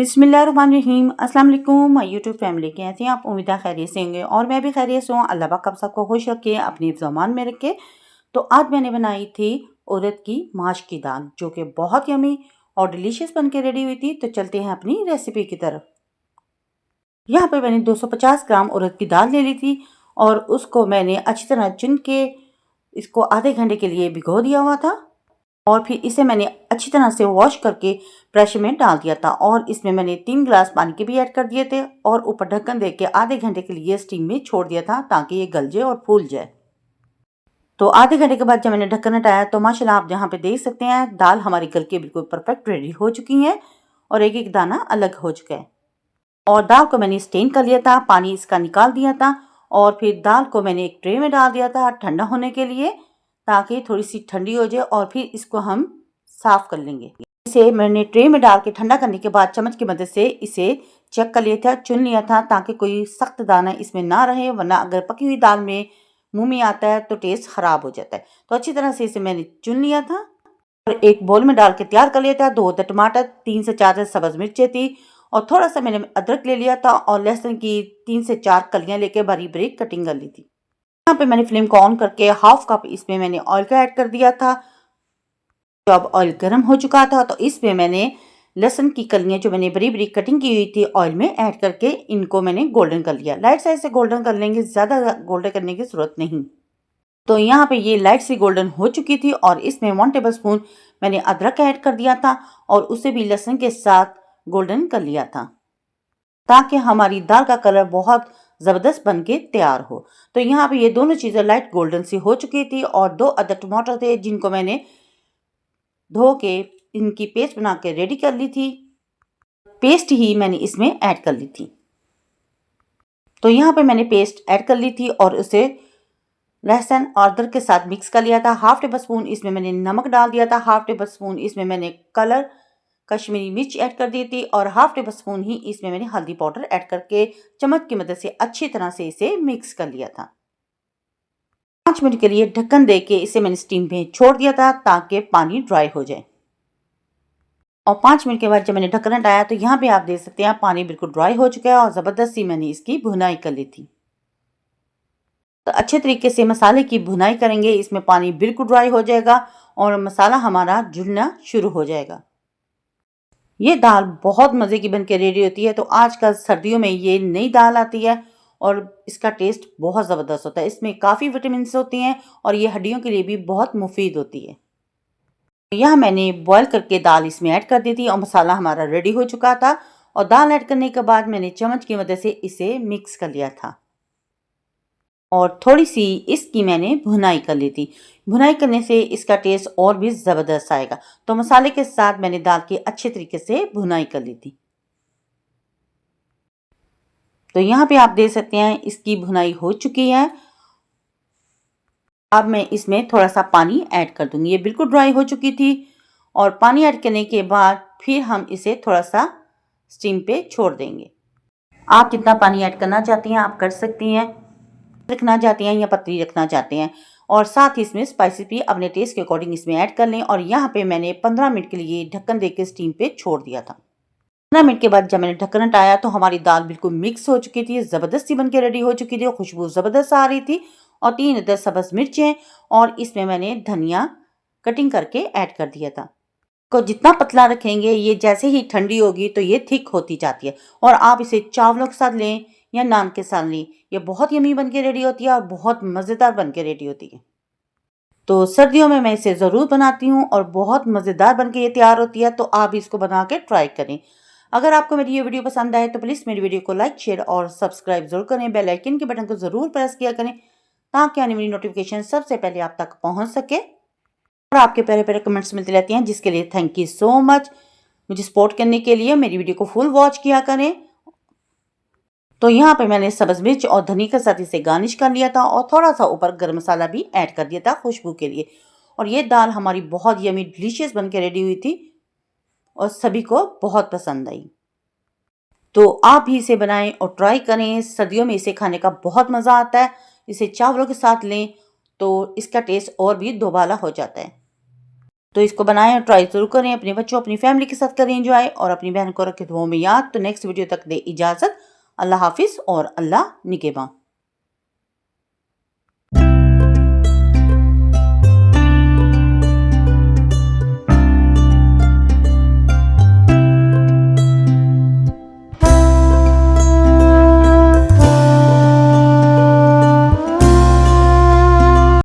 बिस्मिल्लाहिर्रहमानिर्रहीम। अस्सलाम वालेकुम माय यूट्यूब फैमिली। कैसे हैं आप? उम्मीद है खैरियत से होंगे और मैं भी खैरियत से हूँ। अल्लाह पाक आप सबको खुश रखे, अपनी ज़मान में रखे। तो आज मैंने बनाई थी उड़द की माश की दाल, जो कि बहुत यमी और डिलीशियस बन के रेडी हुई थी। तो चलते हैं अपनी रेसिपी की तरफ। यहाँ पे मैंने 250 ग्राम उड़द की दाल ले ली थी और उसको मैंने अच्छी तरह चुन के इसको आधे घंटे के लिए भिगो दिया हुआ था और फिर इसे मैंने अच्छी तरह से वॉश करके प्रेशर में डाल दिया था और इसमें मैंने 3 गिलास पानी के भी ऐड कर दिए थे और ऊपर ढक्कन दे के आधे घंटे के लिए स्टीम में छोड़ दिया था ताकि ये गल जाए और फूल जाए। तो आधे घंटे के बाद जब मैंने ढक्कन हटाया तो माशाल्लाह आप यहाँ पे देख सकते हैं दाल हमारी गल के बिल्कुल परफेक्ट रेडी हो चुकी है और एक एक दाना अलग हो चुका है। और दाल को मैंने स्टेन कर लिया था, पानी इसका निकाल दिया था और फिर दाल को मैंने एक ट्रे में डाल दिया था ठंडा होने के लिए ताकि थोड़ी सी ठंडी हो जाए और फिर इसको हम साफ़ कर लेंगे। इसे मैंने ट्रे में डाल के ठंडा करने के बाद चम्मच की मदद से इसे चेक कर लिया था, चुन लिया था ताकि कोई सख्त दाना इसमें ना रहे, वरना अगर पकी हुई दाल में मुंह में आता है तो टेस्ट ख़राब हो जाता है। तो अच्छी तरह से इसे मैंने चुन लिया था और एक बोल में डाल के तैयार कर लिया था। 2 टमाटर, 3 से 4 सब्ज़ मिर्चें थी और थोड़ा सा मैंने अदरक ले लिया था और लहसुन की 3 से 4 कलियाँ लेके बारीक बारीक कटिंग कर ली थी। यहाँ पे मैंने फ्लेम को ऑन करके हाफ कप इसमें मैंने ऑयल का ऐड कर दिया था। जब ऑयल गर्म हो चुका था तो इसमें मैंने लहसुन की कलियां जो मैंने बड़ी बड़ी कटिंग की हुई थी ऑयल में ऐड करके इनको मैंने गोल्डन कर लिया। लाइट साइड से गोल्डन कर लेंगे, ज़्यादा गोल्डन करने की ज़रूरत नहीं। तो यहाँ पे ये लाइट सी गोल्डन हो चुकी थी और इसमें 1 टेबलस्पून मैंने अदरक ऐड कर दिया था और उसे भी लहसुन के साथ गोल्डन कर लिया था ताकि हमारी दाल का कलर बहुत ज़बरदस्त बन के तैयार हो। तो यहाँ पे ये दोनों चीज़ें लाइट गोल्डन सी हो चुकी थी और 2 अदर टमाटर थे जिनको मैंने धो के इनकी पेस्ट बना के रेडी कर ली थी। पेस्ट ही मैंने इसमें ऐड कर ली थी। तो यहाँ पे मैंने पेस्ट ऐड कर ली थी और उसे लहसुन और अदरक के साथ मिक्स कर लिया था। हाफ टेबल स्पून इसमें मैंने नमक डाल दिया था, हाफ टेबल स्पून इसमें मैंने कलर कश्मीरी मिर्च ऐड कर दी थी और हाफ टेबल स्पून ही इसमें मैंने हल्दी पाउडर ऐड करके चम्मच की मदद से अच्छी तरह से इसे मिक्स कर लिया था। 5 मिनट के लिए ढक्कन दे के इसे मैंने स्टीम में छोड़ दिया था ताकि पानी ड्राई हो जाए। और 5 मिनट के बाद जब मैंने ढक्कन हटाया तो यहाँ पे आप देख सकते हैं पानी बिल्कुल ड्राई हो चुका है और ज़बरदस्त सी मैंने इसकी भुनाई कर ली थी। तो अच्छे तरीके से मसाले की भुनाई करेंगे, इसमें पानी बिल्कुल ड्राई हो जाएगा और मसाला हमारा जुड़ना शुरू हो जाएगा। ये दाल बहुत मज़े की बन के रेडी होती है। तो आजकल सर्दियों में ये नई दाल आती है और इसका टेस्ट बहुत ज़बरदस्त होता है। इसमें काफ़ी विटामिन होती हैं और ये हड्डियों के लिए भी बहुत मुफीद होती है। यहाँ मैंने बॉयल करके दाल इसमें ऐड कर दी थी और मसाला हमारा रेडी हो चुका था और दाल ऐड करने के बाद मैंने चम्मच की मदद से इसे मिक्स कर लिया था और थोड़ी सी इसकी मैंने भुनाई कर ली थी। भुनाई करने से इसका टेस्ट और भी ज़बरदस्त आएगा। तो मसाले के साथ मैंने दाल की अच्छे तरीके से भुनाई कर ली थी। तो यहाँ पे आप देख सकते हैं इसकी भुनाई हो चुकी है। अब मैं इसमें थोड़ा सा पानी ऐड कर दूंगी। ये बिल्कुल ड्राई हो चुकी थी और पानी ऐड करने के बाद फिर हम इसे थोड़ा सा स्टीम पे छोड़ देंगे। आप जितना पानी ऐड करना चाहती हैं आप कर सकती हैं, रखना चाहती हैं या पतली रखना चाहते हैं। और साथ ही इसमें स्पाइसेस भी अपने टेस्ट के अकॉर्डिंग इसमें ऐड कर लें। और यहाँ पे मैंने 15 मिनट के लिए ढक्कन देके स्टीम पे छोड़ दिया था। 15 मिनट के बाद जब मैंने ढक्कन हटाया तो हमारी दाल बिल्कुल मिक्स हो चुकी थी, ज़बरदस्ती बन के रेडी हो चुकी थी, खुशबू ज़बरदस्त आ रही थी। और 3 अदर सब्ज़ मिर्चें और इसमें मैंने धनिया कटिंग करके ऐड कर दिया था। को जितना पतला रखेंगे ये जैसे ही ठंडी होगी तो ये थिक होती जाती है और आप इसे चावलों के साथ लें या नान के साथ लें, ये बहुत यमी बन के रेडी होती है और बहुत मज़ेदार बन के रेडी होती है। तो सर्दियों में मैं इसे ज़रूर बनाती हूँ और बहुत मज़ेदार बन के ये तैयार होती है। तो आप इसको बना के ट्राई करें। अगर आपको मेरी ये वीडियो पसंद आए तो प्लीज़ मेरी वीडियो को लाइक, शेयर और सब्सक्राइब ज़रूर करें। बेल आइकन के बटन को ज़रूर प्रेस किया करें ताकि आने वाली नोटिफिकेशन सबसे पहले आप तक पहुँच सके और आपके प्यारे प्यारे कमेंट्स मिलते रहते हैं, जिसके लिए थैंक यू सो मच। मुझे सपोर्ट करने के लिए मेरी वीडियो को फुल वॉच किया करें। तो यहाँ पे मैंने सब्ज़ मिर्च और धनिया के साथ इसे गार्निश कर लिया था और थोड़ा सा ऊपर गर्म मसाला भी ऐड कर दिया था खुशबू के लिए। और ये दाल हमारी बहुत यमी डिलीशियस बन के रेडी हुई थी और सभी को बहुत पसंद आई। तो आप भी इसे बनाएं और ट्राई करें। सर्दियों में इसे खाने का बहुत मज़ा आता है। इसे चावलों के साथ लें तो इसका टेस्ट और भी दोबाला हो जाता है। तो इसको बनाएं और ट्राई ज़रूर करें। अपने बच्चों अपनी फैमिली के साथ करें एंजॉय, और अपनी बहन को रखें दुआओं में याद। तो नेक्स्ट वीडियो तक दे इजाज़त। अल्लाह हाफिज़ और अल्लाह निगहबान।